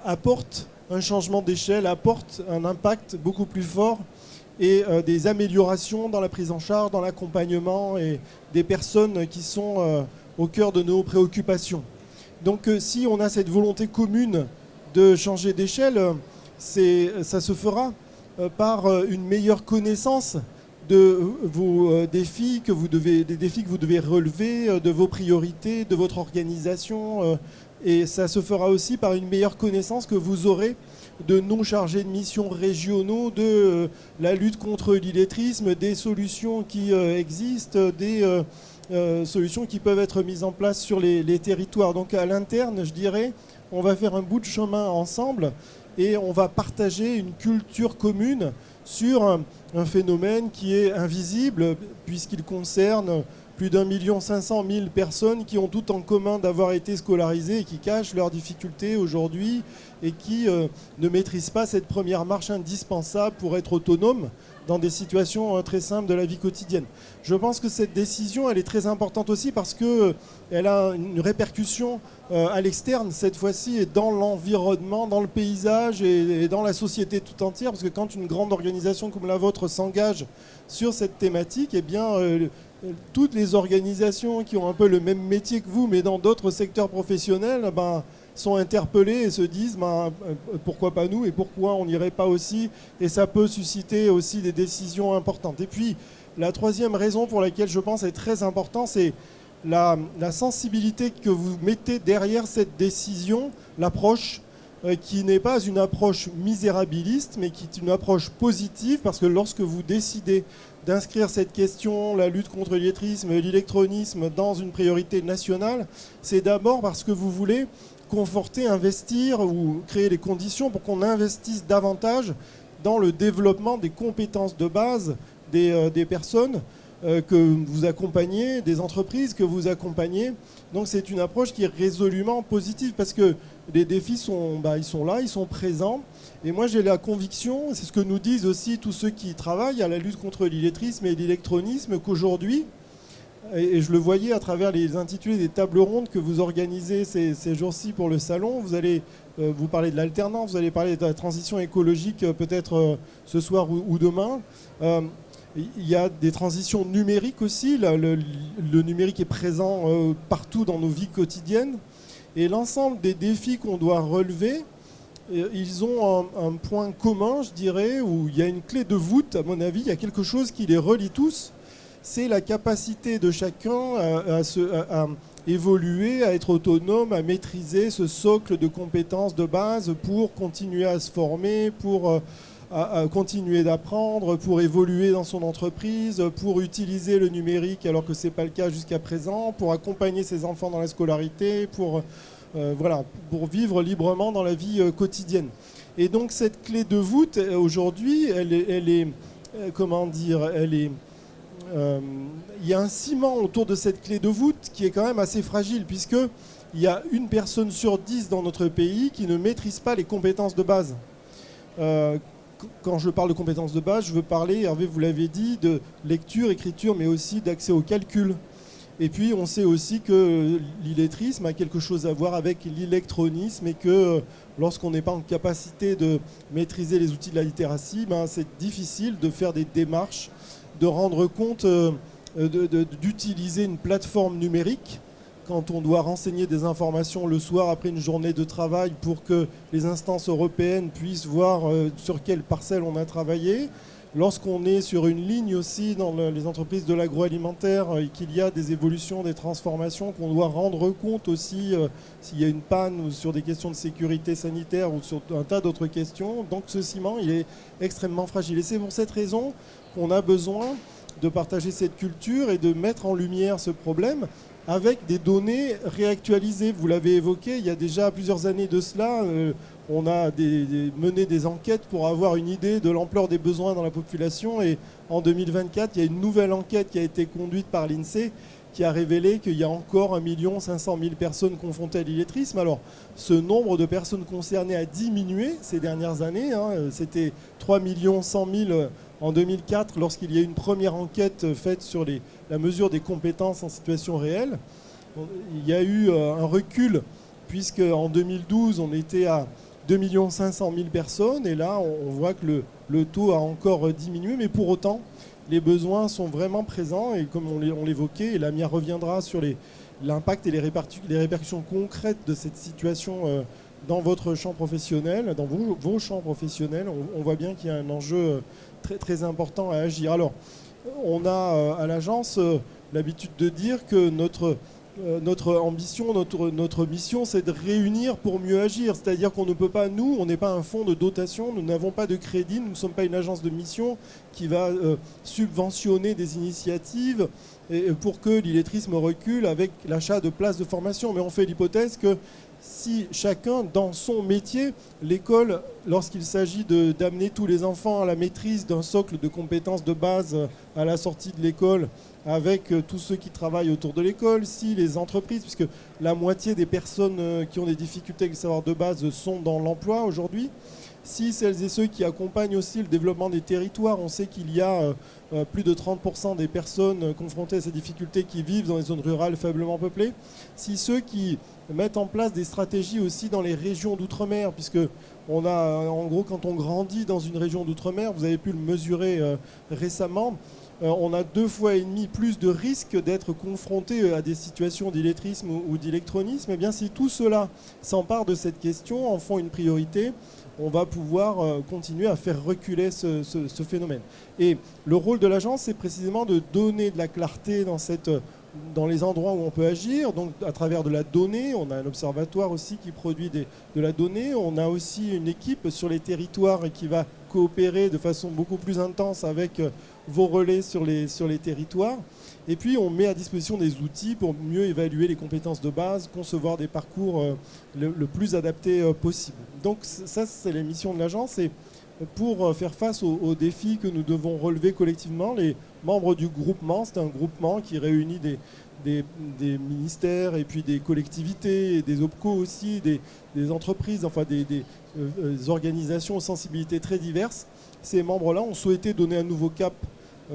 apporte un changement d'échelle, apporte un impact beaucoup plus fort et des améliorations dans la prise en charge, dans l'accompagnement et des personnes qui sont au cœur de nos préoccupations. Donc si on a cette volonté commune de changer d'échelle, ça se fera par une meilleure connaissance de vos défis que vous devez relever, de vos priorités, de votre organisation, et ça se fera aussi par une meilleure connaissance que vous aurez de nos chargés de mission régionaux, de la lutte contre l'illettrisme, des solutions qui existent, des solutions qui peuvent être mises en place sur les territoires. Donc à l'interne, je dirais, on va faire un bout de chemin ensemble et on va partager une culture commune sur un phénomène qui est invisible puisqu'il concerne plus d'1,5 million personnes qui ont tout en commun d'avoir été scolarisées et qui cachent leurs difficultés aujourd'hui et qui ne maîtrisent pas cette première marche indispensable pour être autonomes dans des situations très simples de la vie quotidienne. Je pense que cette décision, elle est très importante aussi parce qu'elle a une répercussion à l'externe, cette fois-ci, et dans l'environnement, dans le paysage et dans la société tout entière. Parce que quand une grande organisation comme la vôtre s'engage sur cette thématique, eh bien, toutes les organisations qui ont un peu le même métier que vous, mais dans d'autres secteurs professionnels, sont interpellés et se disent pourquoi pas nous et pourquoi on n'irait pas aussi, et ça peut susciter aussi des décisions importantes. Et puis la troisième raison pour laquelle je pense est très important, c'est la sensibilité que vous mettez derrière cette décision, l'approche qui n'est pas une approche misérabiliste mais qui est une approche positive, parce que lorsque vous décidez d'inscrire cette question, la lutte contre l'illettrisme et l'électronisme, dans une priorité nationale, c'est d'abord parce que vous voulez conforter, investir ou créer les conditions pour qu'on investisse davantage dans le développement des compétences de base des personnes que vous accompagnez, des entreprises que vous accompagnez. Donc c'est une approche qui est résolument positive parce que les défis sont là, ils sont présents. Et moi j'ai la conviction, c'est ce que nous disent aussi tous ceux qui travaillent à la lutte contre l'illettrisme et l'électronisme, qu'aujourd'hui, et je le voyais à travers les intitulés des tables rondes que vous organisez ces jours-ci pour le salon, vous allez vous parler de l'alternance, vous allez parler de la transition écologique peut-être ce soir ou demain. Il y a des transitions numériques aussi, le numérique est présent partout dans nos vies quotidiennes. Et l'ensemble des défis qu'on doit relever, ils ont un point commun, je dirais, où il y a une clé de voûte, à mon avis, il y a quelque chose qui les relie tous. C'est la capacité de chacun à évoluer, à être autonome, à maîtriser ce socle de compétences de base pour continuer à se former, pour à continuer d'apprendre, pour évoluer dans son entreprise, pour utiliser le numérique alors que ce n'est pas le cas jusqu'à présent, pour accompagner ses enfants dans la scolarité, pour vivre librement dans la vie quotidienne. Et donc cette clé de voûte, aujourd'hui, elle est il y a un ciment autour de cette clé de voûte qui est quand même assez fragile, puisqu'il y a 1 personne sur 10 dans notre pays qui ne maîtrise pas les compétences de base. Quand je parle de compétences de base, je veux parler, Hervé, vous l'avez dit, de lecture, écriture, mais aussi d'accès au calcul. Et puis on sait aussi que l'illettrisme a quelque chose à voir avec l'électronisme et que lorsqu'on n'est pas en capacité de maîtriser les outils de la littératie, c'est difficile de faire des démarches, de rendre compte, d'utiliser une plateforme numérique quand on doit renseigner des informations le soir après une journée de travail pour que les instances européennes puissent voir sur quelle parcelle on a travaillé. Lorsqu'on est sur une ligne aussi dans les entreprises de l'agroalimentaire et qu'il y a des évolutions, des transformations, qu'on doit rendre compte aussi s'il y a une panne ou sur des questions de sécurité sanitaire ou sur un tas d'autres questions. Donc ce ciment, il est extrêmement fragile. Et c'est pour cette raison qu'on a besoin de partager cette culture et de mettre en lumière ce problème avec des données réactualisées. Vous l'avez évoqué, il y a déjà plusieurs années de cela, on a mené des enquêtes pour avoir une idée de l'ampleur des besoins dans la population. Et en 2024, il y a une nouvelle enquête qui a été conduite par l'INSEE qui a révélé qu'il y a encore 1,5 million personnes confrontées à l'illettrisme. Alors, ce nombre de personnes concernées a diminué ces dernières années. C'était 3,1 million en 2004, lorsqu'il y a eu une première enquête faite sur la mesure des compétences en situation réelle. Il y a eu un recul, puisque en 2012, on était à 2,5 million personnes. Et là, on voit que le taux a encore diminué. Mais pour autant, les besoins sont vraiment présents. Et comme on l'évoquait, et Lamia reviendra sur l'impact et les répercussions concrètes de cette situation dans votre champ professionnel, dans vos champs professionnels, on voit bien qu'il y a un enjeu très, très important à agir. Alors, on a à l'agence l'habitude de dire que notre ambition, notre mission, c'est de réunir pour mieux agir. C'est-à-dire qu'on ne peut pas, nous, on n'est pas un fonds de dotation, nous n'avons pas de crédit, nous ne sommes pas une agence de mission qui va subventionner des initiatives pour que l'illettrisme recule avec l'achat de places de formation. Mais on fait l'hypothèse que si chacun, dans son métier, l'école, lorsqu'il s'agit d'amener tous les enfants à la maîtrise d'un socle de compétences de base à la sortie de l'école, avec tous ceux qui travaillent autour de l'école, si les entreprises, puisque la moitié des personnes qui ont des difficultés avec le savoir de base sont dans l'emploi aujourd'hui, si celles et ceux qui accompagnent aussi le développement des territoires, on sait qu'il y a plus de 30% des personnes confrontées à ces difficultés qui vivent dans les zones rurales faiblement peuplées, si ceux qui mettent en place des stratégies aussi dans les régions d'outre-mer, puisque on a, en gros, quand on grandit dans une région d'outre-mer, vous avez pu le mesurer récemment, on a 2,5 fois plus de risques d'être confronté à des situations d'illettrisme ou d'électronisme. Et bien, si tout cela s'empare de cette question, en font une priorité, on va pouvoir continuer à faire reculer ce phénomène. Et le rôle de l'agence, c'est précisément de donner de la clarté dans les endroits où on peut agir, donc à travers de la donnée. On a un observatoire aussi qui produit de la donnée. On a aussi une équipe sur les territoires qui va coopérer de façon beaucoup plus intense avec vos relais sur les territoires. Et puis on met à disposition des outils pour mieux évaluer les compétences de base, concevoir des parcours le plus adaptés possible. Donc ça, c'est les missions de l'agence. Et pour faire face aux défis que nous devons relever collectivement, les membres du groupement, c'est un groupement qui réunit des ministères et puis des collectivités, et des OPCO aussi, des entreprises, enfin des organisations aux sensibilités très diverses. Ces membres-là ont souhaité donner un nouveau cap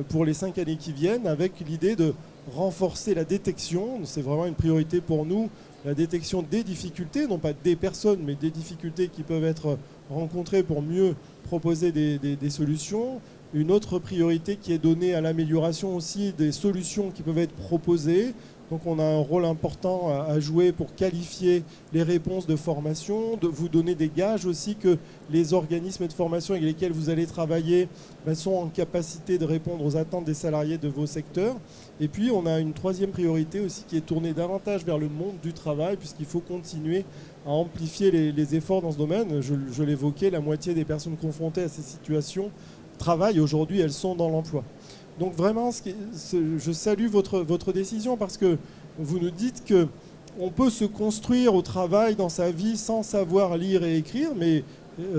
pour les 5 années qui viennent, avec l'idée de renforcer la détection. C'est vraiment une priorité pour nous, la détection des difficultés, non pas des personnes, mais des difficultés qui peuvent être rencontrées pour mieux proposer des solutions. Une autre priorité qui est donnée à l'amélioration aussi des solutions qui peuvent être proposées. Donc on a un rôle important à jouer pour qualifier les réponses de formation, de vous donner des gages aussi que les organismes de formation avec lesquels vous allez travailler sont en capacité de répondre aux attentes des salariés de vos secteurs. Et puis on a une troisième priorité aussi qui est tournée davantage vers le monde du travail, puisqu'il faut continuer à amplifier les efforts dans ce domaine. Je l'évoquais, la moitié des personnes confrontées à ces situations travaillent aujourd'hui, elles sont dans l'emploi. Donc vraiment, je salue votre décision, parce que vous nous dites qu'on peut se construire au travail dans sa vie sans savoir lire et écrire, mais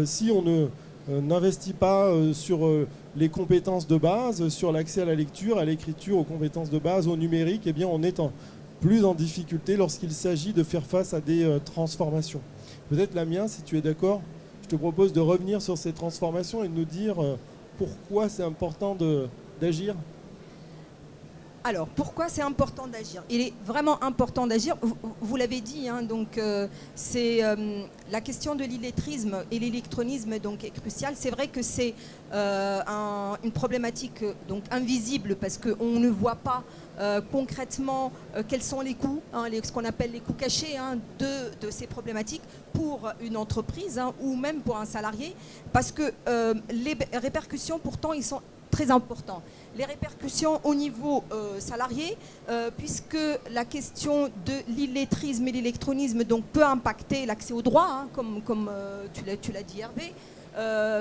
si on n'investit pas sur les compétences de base, sur l'accès à la lecture, à l'écriture, aux compétences de base, au numérique, eh bien on est plus en difficulté lorsqu'il s'agit de faire face à des transformations. Peut-être, Lamien, si tu es d'accord, je te propose de revenir sur ces transformations et de nous dire pourquoi c'est important d'agir. Alors, pourquoi c'est important d'agir? Il est vraiment important d'agir. Vous l'avez dit, hein, donc c'est la question de l'illettrisme et l'électronisme donc est cruciale. C'est vrai que c'est une problématique donc invisible, parce qu'on ne voit pas concrètement quels sont les coûts, hein, ce qu'on appelle les coûts cachés, hein, de ces problématiques pour une entreprise, hein, ou même pour un salarié, parce que les répercussions pourtant ils sont très importants. Les répercussions au niveau salarié, puisque la question de l'illettrisme et l'électronisme donc peut impacter l'accès au droit, hein, comme tu l'as dit, Hervé,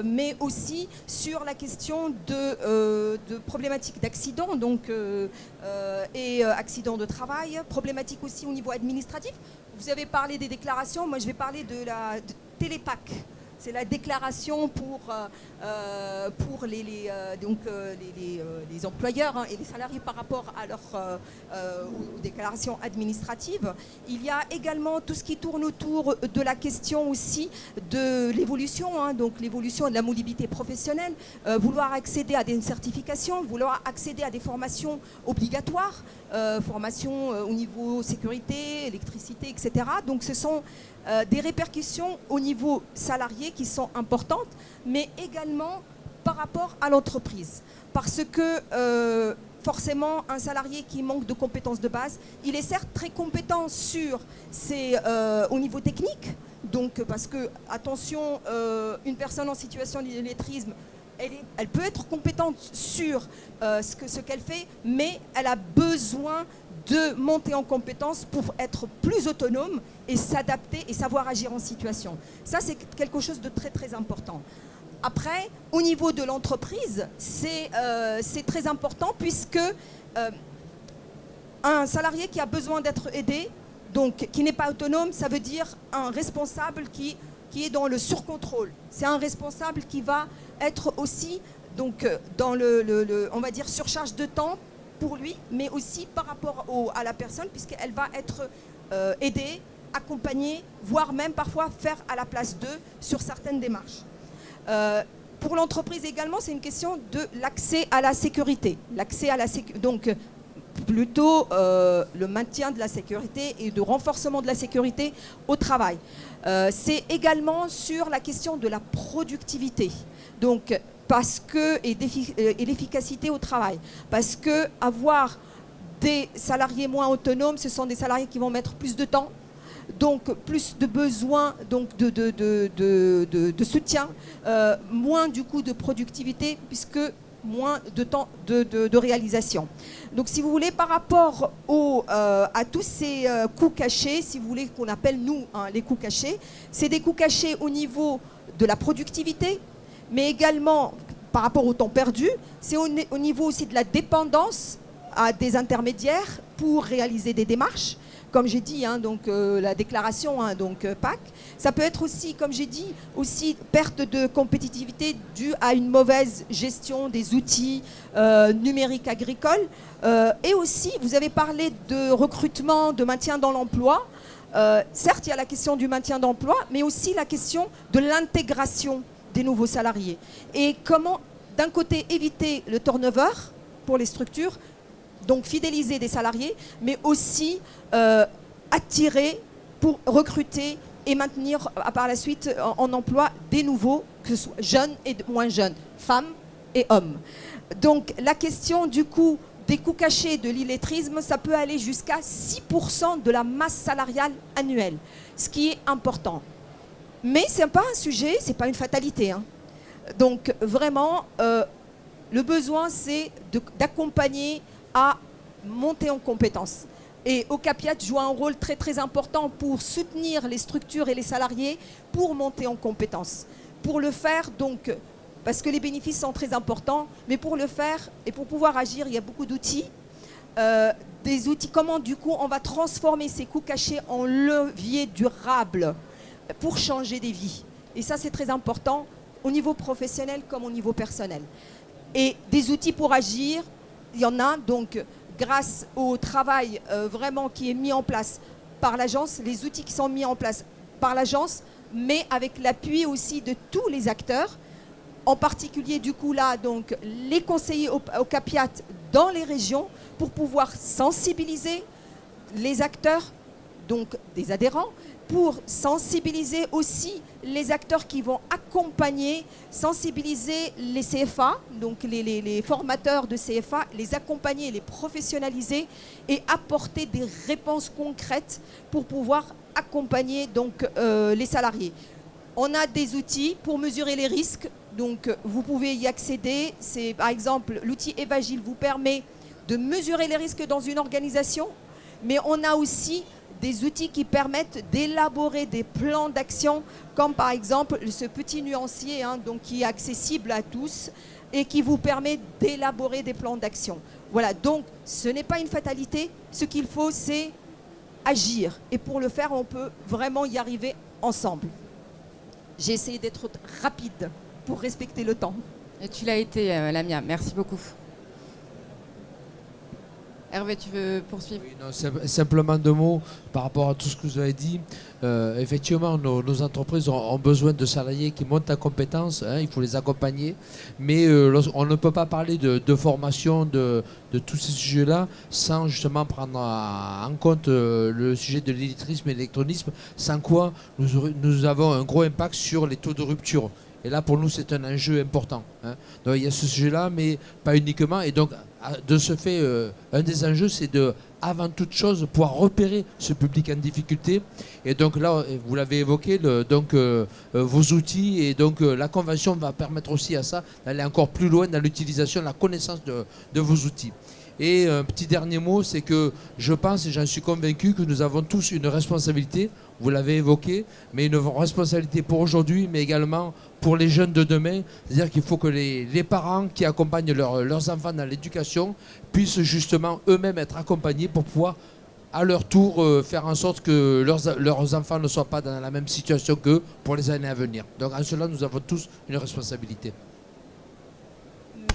mais aussi sur la question de problématiques d'accidents et accidents de travail, problématiques aussi au niveau administratif. Vous avez parlé des déclarations, moi je vais parler de la Télépac. C'est la déclaration pour les employeurs, hein, et les salariés par rapport à aux déclarations administratives. Il y a également tout ce qui tourne autour de la question aussi de l'évolution, hein, donc l'évolution de la mobilité professionnelle, vouloir accéder à des certifications, vouloir accéder à des formations obligatoires, formations au niveau sécurité, électricité, etc. Donc ce sont des répercussions au niveau salarié qui sont importantes, mais également par rapport à l'entreprise. Parce que forcément, un salarié qui manque de compétences de base, il est certes très compétent au niveau technique, donc parce que, attention, une personne en situation d'illettrisme, elle peut être compétente sur ce qu'elle fait, mais elle a besoin de monter en compétence pour être plus autonome et s'adapter et savoir agir en situation. Ça, c'est quelque chose de très très important. Après, au niveau de l'entreprise, c'est très important, puisque un salarié qui a besoin d'être aidé Donc, qui n'est pas autonome, ça veut dire un responsable qui est dans le surcontrôle. C'est un responsable qui va être aussi donc, dans on va dire, surcharge de temps pour lui, mais aussi par rapport à la personne, puisqu'elle va être aidée, accompagnée, voire même parfois faire à la place d'eux sur certaines démarches. Pour l'entreprise également, c'est une question de l'accès à la sécurité. Donc, plutôt le maintien de la sécurité et de renforcement de la sécurité au travail. C'est également sur la question de la productivité. Donc, et l'efficacité au travail. Parce que avoir des salariés moins autonomes, ce sont des salariés qui vont mettre plus de temps, donc plus de besoins donc de soutien, moins du coup de productivité, puisque moins de temps de réalisation. Donc si vous voulez, par rapport à tous ces coûts cachés, si vous voulez, qu'on appelle nous les coûts cachés, c'est des coûts cachés au niveau de la productivité, mais également par rapport au temps perdu, c'est au niveau aussi de la dépendance à des intermédiaires pour réaliser des démarches. Comme j'ai dit, donc la déclaration, donc PAC. Ça peut être aussi, comme j'ai dit, aussi perte de compétitivité due à une mauvaise gestion des outils numériques agricoles. Et aussi, vous avez parlé de recrutement, de maintien dans l'emploi. Certes, il y a la question du maintien d'emploi, mais aussi la question de l'intégration des nouveaux salariés. Et comment, d'un côté, éviter le turnover pour les structures, donc fidéliser des salariés, mais aussi attirer pour recruter et maintenir par la suite en emploi des nouveaux, que ce soit jeunes et moins jeunes, femmes et hommes. Donc la question du coup des coûts cachés de l'illettrisme, ça peut aller jusqu'à 6% de la masse salariale annuelle, ce qui est important. Mais ce n'est pas un sujet, ce n'est pas une fatalité. Donc vraiment, le besoin, c'est d'accompagner à monter en compétences. Et Ocapiat joue un rôle très très important pour soutenir les structures et les salariés pour monter en compétences. Pour le faire, donc, parce que les bénéfices sont très importants, mais pour le faire et pour pouvoir agir, il y a beaucoup d'outils. Des outils, comment du coup on va transformer ces coûts cachés en levier durable pour changer des vies. Et ça, c'est très important au niveau professionnel comme au niveau personnel. Et des outils pour agir, il y en a, donc grâce au travail vraiment qui est mis en place par l'agence, les outils qui sont mis en place par l'agence, mais avec l'appui aussi de tous les acteurs, en particulier du coup là, donc les conseillers Ocapiat dans les régions pour pouvoir sensibiliser les acteurs, donc des adhérents, pour sensibiliser aussi les acteurs qui vont accompagner, sensibiliser les CFA, donc les formateurs de CFA, les accompagner, les professionnaliser et apporter des réponses concrètes pour pouvoir accompagner donc, les salariés. On a des outils pour mesurer les risques, donc vous pouvez y accéder. C'est par exemple l'outil Evagile vous permet de mesurer les risques dans une organisation, mais on a aussi des outils qui permettent d'élaborer des plans d'action, comme par exemple ce petit nuancier donc, qui est accessible à tous et qui vous permet d'élaborer des plans d'action. Voilà, donc ce n'est pas une fatalité, ce qu'il faut c'est agir. Et pour le faire, on peut vraiment y arriver ensemble. J'ai essayé d'être rapide pour respecter le temps. Et tu l'as été, Lamia, merci beaucoup. Hervé, tu veux poursuivre? Oui, non, simplement deux mots par rapport à tout ce que vous avez dit. Effectivement, nos entreprises ont besoin de salariés qui montent en compétences, il faut les accompagner, mais on ne peut pas parler de formation, de tous ces sujets-là, sans justement prendre en compte le sujet de l'illettrisme et l'électronisme, sans quoi nous avons un gros impact sur les taux de rupture. Et là, pour nous, c'est un enjeu important. Donc, il y a ce sujet-là, mais pas uniquement. Et donc, de ce fait, un des enjeux, c'est de, avant toute chose, pouvoir repérer ce public en difficulté. Et donc là, vous l'avez évoqué, vos outils. Et donc, la convention va permettre aussi à ça d'aller encore plus loin dans l'utilisation, la connaissance de vos outils. Et un petit dernier mot, c'est que je pense et j'en suis convaincu que nous avons tous une responsabilité, vous l'avez évoqué, mais une responsabilité pour aujourd'hui, mais également pour les jeunes de demain. C'est-à-dire qu'il faut que les parents qui accompagnent leurs enfants dans l'éducation puissent justement eux-mêmes être accompagnés pour pouvoir à leur tour faire en sorte que leurs enfants ne soient pas dans la même situation qu'eux pour les années à venir. Donc en cela, nous avons tous une responsabilité.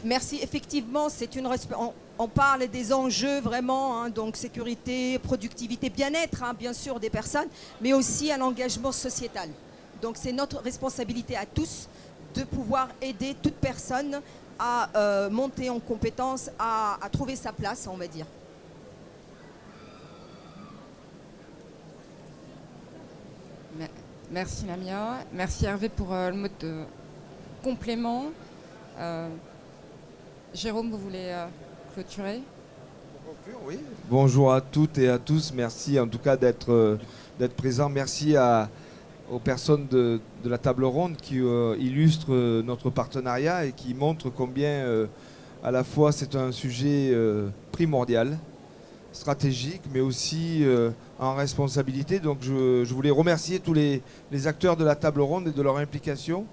Merci. Effectivement, on parle des enjeux vraiment, hein, donc sécurité, productivité, bien-être, hein, bien sûr, des personnes, mais aussi un engagement sociétal. Donc c'est notre responsabilité à tous de pouvoir aider toute personne à monter en compétence, à trouver sa place, on va dire. Merci Lamia, merci Hervé pour le mot de complément. Jérôme, vous voulez clôturer? Oui. Bonjour à toutes et à tous, merci en tout cas d'être présent. Merci aux personnes de la table ronde qui illustrent notre partenariat et qui montrent combien à la fois c'est un sujet primordial, stratégique, mais aussi en responsabilité. Donc je voulais remercier tous les acteurs de la table ronde et de leur implication.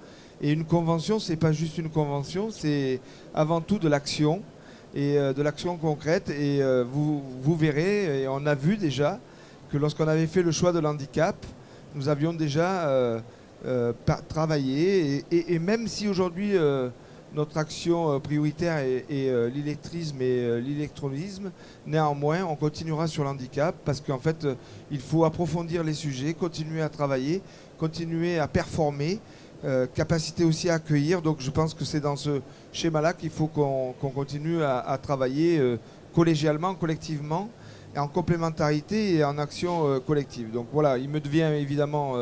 Et une convention, c'est pas juste une convention, c'est avant tout de l'action et de l'action concrète. Et vous verrez, et on a vu déjà que lorsqu'on avait fait le choix de l'handicap, nous avions déjà travaillé. Et même si aujourd'hui notre action prioritaire est l'illettrisme et l'électronisme, néanmoins, on continuera sur l'handicap parce qu'en fait, il faut approfondir les sujets, continuer à travailler, continuer à performer. Capacité aussi à accueillir, donc je pense que c'est dans ce schéma-là qu'il faut qu'on continue à travailler collégialement, collectivement, et en complémentarité et en action collective. Donc voilà, il me devient évidemment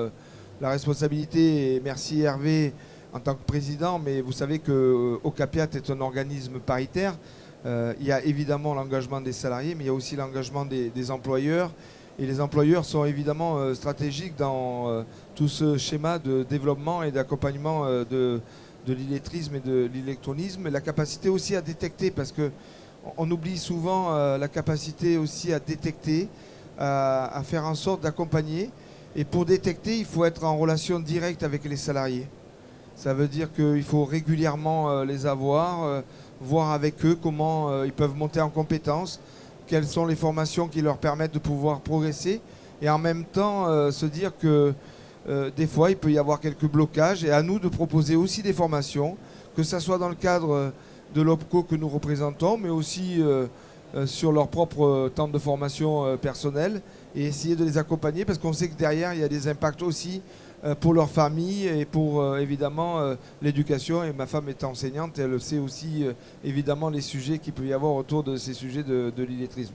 la responsabilité, et merci Hervé en tant que président, mais vous savez que Ocapiat est un organisme paritaire. Il y a évidemment l'engagement des salariés, mais il y a aussi l'engagement des employeurs. Et les employeurs sont évidemment stratégiques dans tout ce schéma de développement et d'accompagnement de l'illettrisme et de l'électronisme. Et la capacité aussi à détecter, parce qu'on oublie souvent la capacité aussi à détecter, à faire en sorte d'accompagner. Et pour détecter, il faut être en relation directe avec les salariés. Ça veut dire qu'il faut régulièrement les avoir, voir avec eux comment ils peuvent monter en compétences, quelles sont les formations qui leur permettent de pouvoir progresser et en même temps se dire que des fois il peut y avoir quelques blocages et à nous de proposer aussi des formations, que ce soit dans le cadre de l'OPCO que nous représentons, mais aussi sur leur propre temps de formation personnelle et essayer de les accompagner parce qu'on sait que derrière il y a des impacts aussi pour leur famille et pour évidemment l'éducation. Et ma femme est enseignante, elle sait aussi évidemment les sujets qu'il peut y avoir autour de ces sujets de l'illettrisme.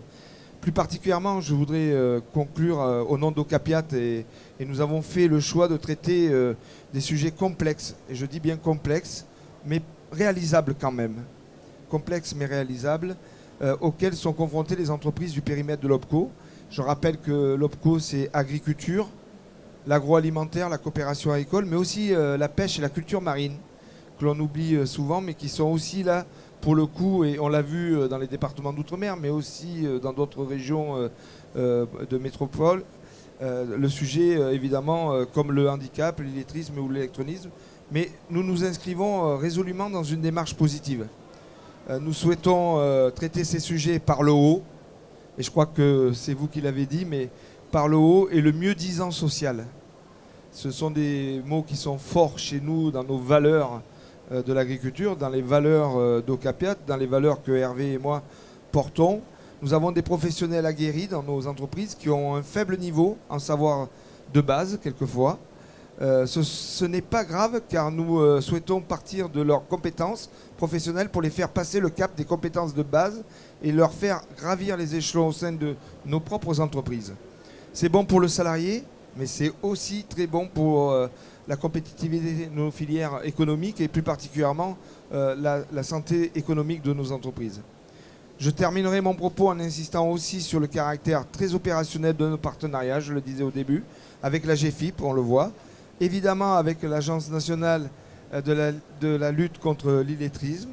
Plus particulièrement, je voudrais conclure au nom d'Ocapiat et nous avons fait le choix de traiter des sujets complexes, et je dis bien complexes, mais réalisables quand même. Complexes mais réalisables, auxquels sont confrontées les entreprises du périmètre de l'OPCO. Je rappelle que l'OPCO, c'est agriculture, l'agroalimentaire, la coopération agricole, mais aussi la pêche et la culture marine, que l'on oublie souvent, mais qui sont aussi là pour le coup, et on l'a vu dans les départements d'outre-mer, mais aussi dans d'autres régions de métropole, le sujet évidemment comme le handicap, l'illettrisme ou l'électronisme. Mais nous nous inscrivons résolument dans une démarche positive. Nous souhaitons traiter ces sujets par le haut, et je crois que c'est vous qui l'avez dit, mais par le haut et le mieux-disant social. Ce sont des mots qui sont forts chez nous dans nos valeurs de l'agriculture, dans les valeurs d'Ocapiat, dans les valeurs que Hervé et moi portons. Nous avons des professionnels aguerris dans nos entreprises qui ont un faible niveau en savoir de base, quelquefois. Ce n'est pas grave car nous souhaitons partir de leurs compétences professionnelles pour les faire passer le cap des compétences de base et leur faire gravir les échelons au sein de nos propres entreprises. C'est bon pour le salarié, mais c'est aussi très bon pour la compétitivité de nos filières économiques et plus particulièrement la santé économique de nos entreprises. Je terminerai mon propos en insistant aussi sur le caractère très opérationnel de nos partenariats, je le disais au début, avec la GFIP, on le voit, évidemment avec l'Agence nationale de la lutte contre l'illettrisme.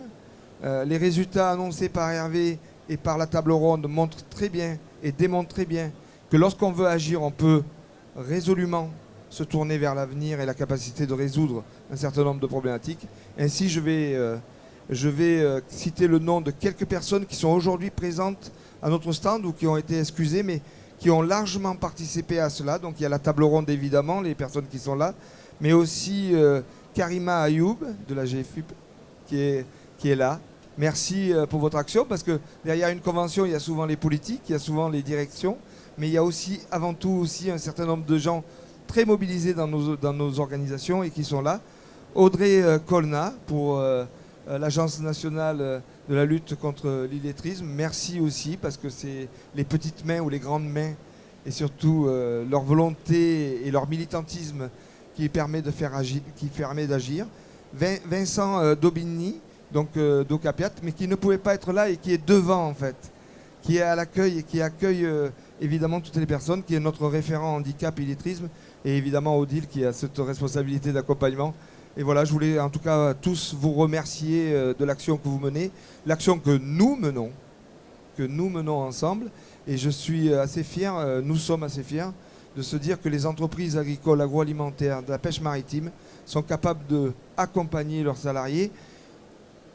Les résultats annoncés par Hervé et par la table ronde montrent très bien et démontrent très bien que lorsqu'on veut agir, on peut résolument se tourner vers l'avenir et la capacité de résoudre un certain nombre de problématiques. Ainsi, je vais citer le nom de quelques personnes qui sont aujourd'hui présentes à notre stand ou qui ont été excusées, mais qui ont largement participé à cela. Donc il y a la table ronde évidemment, les personnes qui sont là, mais aussi Karima Ayoub de la GFUP qui est là. Merci pour votre action, parce que derrière une convention, il y a souvent les politiques, il y a souvent les directions, mais il y a aussi, avant tout, aussi un certain nombre de gens très mobilisés dans nos organisations et qui sont là. Audrey Kolna pour l'Agence nationale de la lutte contre l'illettrisme. Merci aussi, parce que c'est les petites mains ou les grandes mains, et surtout leur volonté et leur militantisme qui permet de faire agir, qui permet d'agir. Vincent Daubigny, donc d'Ocapiat, mais qui ne pouvait pas être là et qui est devant en fait, qui est à l'accueil et qui accueille évidemment toutes les personnes, qui est notre référent handicap et illettrisme, et évidemment Odile qui a cette responsabilité d'accompagnement. Et voilà, je voulais en tout cas tous vous remercier de l'action que vous menez, l'action que nous menons ensemble, et je suis assez fier, nous sommes assez fiers de se dire que les entreprises agricoles, agroalimentaires, de la pêche maritime sont capables d'accompagner leurs salariés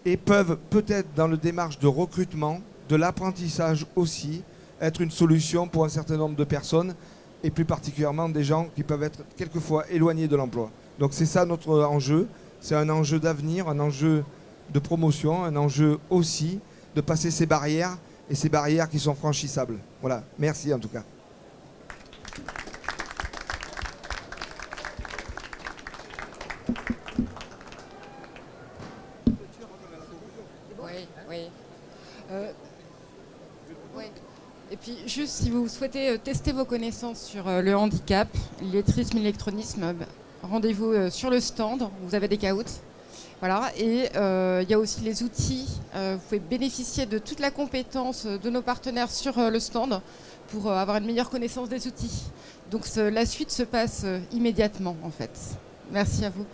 et peuvent peut-être dans le démarche de recrutement, de l'apprentissage aussi, être une solution pour un certain nombre de personnes et plus particulièrement des gens qui peuvent être quelquefois éloignés de l'emploi. Donc c'est ça notre enjeu, c'est un enjeu d'avenir, un enjeu de promotion, un enjeu aussi de passer ces barrières et ces barrières qui sont franchissables. Voilà, merci en tout cas. Oui. Et puis juste si vous souhaitez tester vos connaissances sur le handicap, l'illettrisme, l'électronisme, rendez-vous sur le stand, vous avez des caoutchoucs. Voilà, et il y a aussi les outils, vous pouvez bénéficier de toute la compétence de nos partenaires sur le stand pour avoir une meilleure connaissance des outils. Donc la suite se passe immédiatement en fait. Merci à vous.